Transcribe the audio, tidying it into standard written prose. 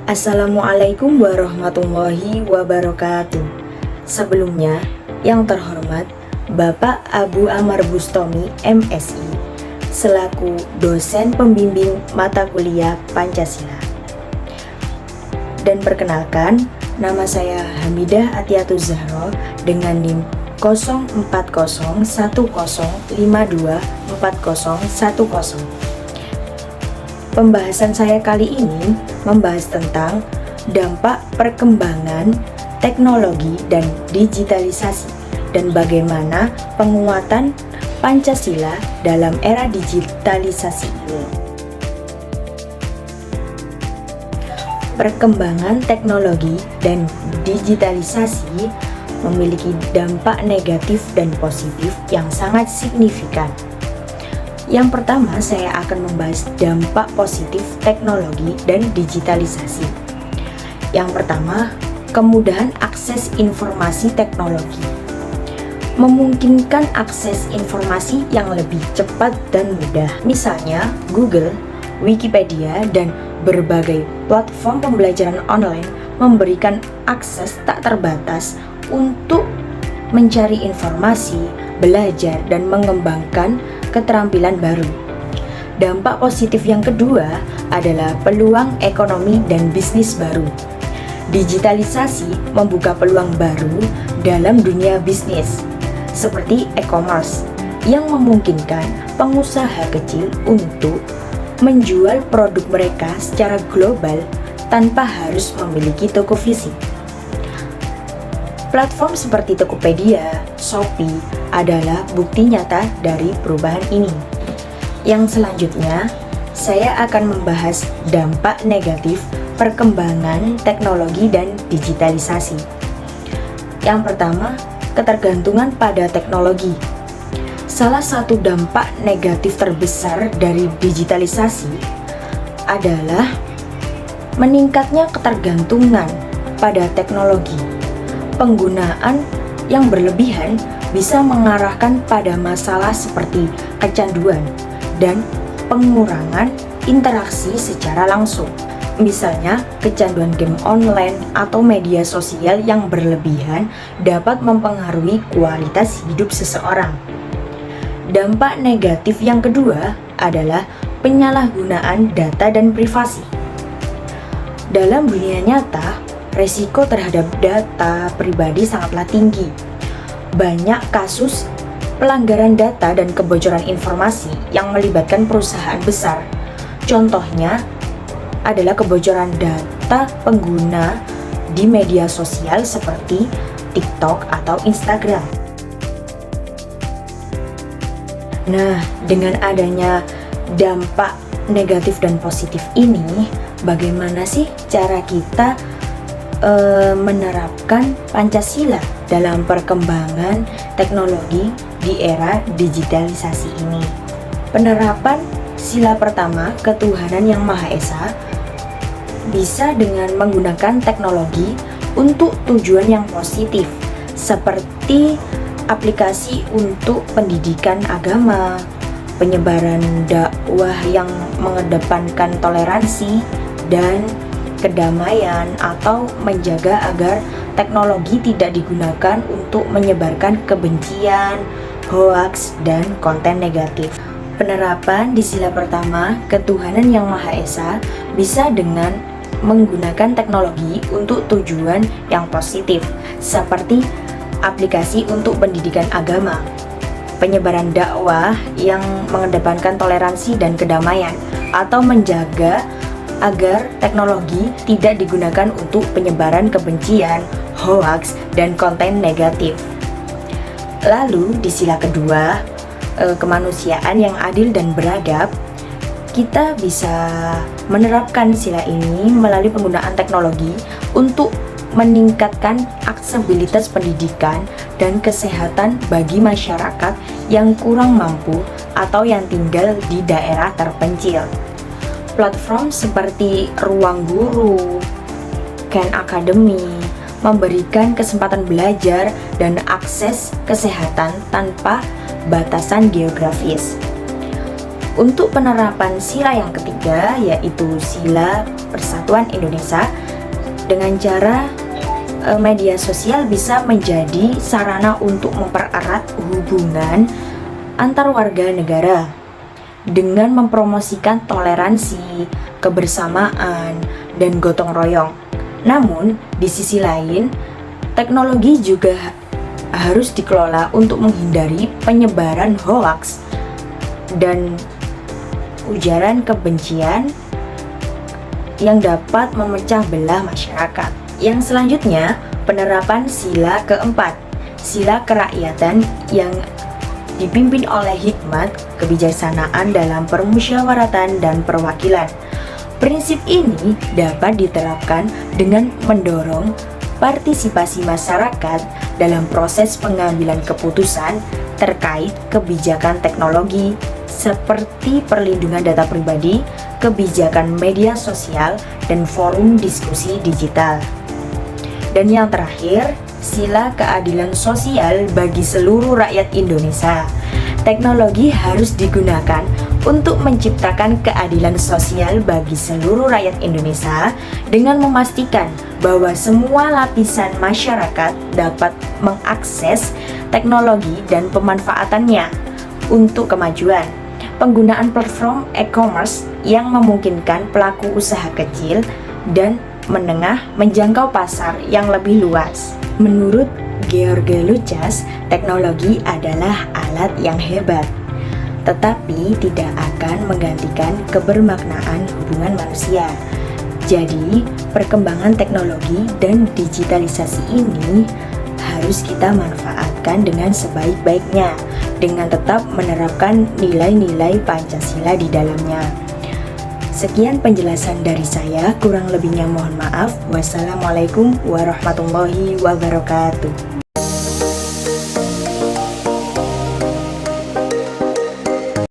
Assalamualaikum warahmatullahi wabarakatuh. Sebelumnya, yang terhormat Bapak Abu Amar Bustomi, MSI, selaku dosen pembimbing mata kuliah Pancasila. Dan perkenalkan, nama saya Hamidah Atiyatuz Zahra dengan NIM 040105240110. Pembahasan saya kali ini membahas tentang dampak perkembangan teknologi dan digitalisasi dan bagaimana penguatan Pancasila dalam era digitalisasi ini. Perkembangan teknologi dan digitalisasi memiliki dampak negatif dan positif yang sangat signifikan. Yang pertama, saya akan membahas dampak positif teknologi dan digitalisasi. Yang pertama, kemudahan akses informasi teknologi. Memungkinkan akses informasi yang lebih cepat dan mudah. Misalnya, Google, Wikipedia, dan berbagai platform pembelajaran online memberikan akses tak terbatas untuk mencari informasi, belajar, dan mengembangkan keterampilan baru. Dampak positif yang kedua adalah peluang ekonomi dan bisnis baru. Digitalisasi membuka peluang baru dalam dunia bisnis, seperti e-commerce, yang memungkinkan pengusaha kecil untuk menjual produk mereka secara global tanpa harus memiliki toko fisik. Platform seperti Tokopedia, Shopee adalah bukti nyata dari perubahan ini. Yang selanjutnya, saya akan membahas dampak negatif perkembangan teknologi dan digitalisasi. Yang pertama, ketergantungan pada teknologi. Salah satu dampak negatif terbesar dari digitalisasi adalah meningkatnya ketergantungan pada teknologi. Penggunaan yang berlebihan bisa mengarahkan pada masalah seperti kecanduan dan pengurangan interaksi secara langsung. Misalnya, kecanduan game online atau media sosial yang berlebihan dapat mempengaruhi kualitas hidup seseorang. Dampak negatif yang kedua adalah penyalahgunaan data dan privasi. Dalam dunia nyata, resiko terhadap data pribadi sangatlah tinggi. Banyak kasus pelanggaran data dan kebocoran informasi yang melibatkan perusahaan besar. Contohnya adalah kebocoran data pengguna di media sosial seperti TikTok atau Instagram. Nah, dengan adanya dampak negatif dan positif ini, bagaimana sih cara kita menerapkan Pancasila dalam perkembangan teknologi di era digitalisasi ini? Penerapan sila pertama, ketuhanan yang Maha Esa, bisa dengan menggunakan teknologi untuk tujuan yang positif, seperti aplikasi untuk pendidikan agama, penyebaran dakwah yang mengedepankan toleransi dan kedamaian, atau menjaga agar teknologi tidak digunakan untuk menyebarkan kebencian, hoaks, dan konten negatif. Penerapan di sila pertama, ketuhanan yang Maha Esa, bisa dengan menggunakan teknologi untuk tujuan yang positif, seperti aplikasi untuk pendidikan agama, penyebaran dakwah yang mengedepankan toleransi dan kedamaian, atau menjaga agar teknologi tidak digunakan untuk penyebaran kebencian, hoaks, dan konten negatif. Lalu di sila kedua, kemanusiaan yang adil dan beradab, kita bisa menerapkan sila ini melalui penggunaan teknologi untuk meningkatkan aksesibilitas pendidikan dan kesehatan bagi masyarakat yang kurang mampu atau yang tinggal di daerah terpencil. Platform seperti Ruang Guru, Khan Academy memberikan kesempatan belajar dan akses kesehatan tanpa batasan geografis. Untuk penerapan sila yang ketiga, yaitu sila Persatuan Indonesia, dengan cara media sosial bisa menjadi sarana untuk mempererat hubungan antar warga negara dengan mempromosikan toleransi, kebersamaan, dan gotong royong. Namun, di sisi lain, teknologi juga harus dikelola untuk menghindari penyebaran hoaks dan ujaran kebencian yang dapat memecah belah masyarakat. Yang selanjutnya, penerapan sila keempat, sila kerakyatan yang dipimpin oleh hikmat kebijaksanaan dalam permusyawaratan dan perwakilan. Prinsip ini dapat diterapkan dengan mendorong partisipasi masyarakat dalam proses pengambilan keputusan terkait kebijakan teknologi seperti perlindungan data pribadi, kebijakan media sosial, dan forum diskusi digital. Dan yang terakhir, sila keadilan sosial bagi seluruh rakyat Indonesia. Teknologi harus digunakan untuk menciptakan keadilan sosial bagi seluruh rakyat Indonesia dengan memastikan bahwa semua lapisan masyarakat dapat mengakses teknologi dan pemanfaatannya untuk kemajuan. Penggunaan platform e-commerce yang memungkinkan pelaku usaha kecil dan menengah menjangkau pasar yang lebih luas. Menurut George Lucas, teknologi adalah alat yang hebat, tetapi tidak akan menggantikan kebermaknaan hubungan manusia. Jadi, perkembangan teknologi dan digitalisasi ini harus kita manfaatkan dengan sebaik-baiknya, dengan tetap menerapkan nilai-nilai Pancasila di dalamnya. Sekian penjelasan dari saya, kurang lebihnya mohon maaf. Wassalamualaikum warahmatullahi wabarakatuh.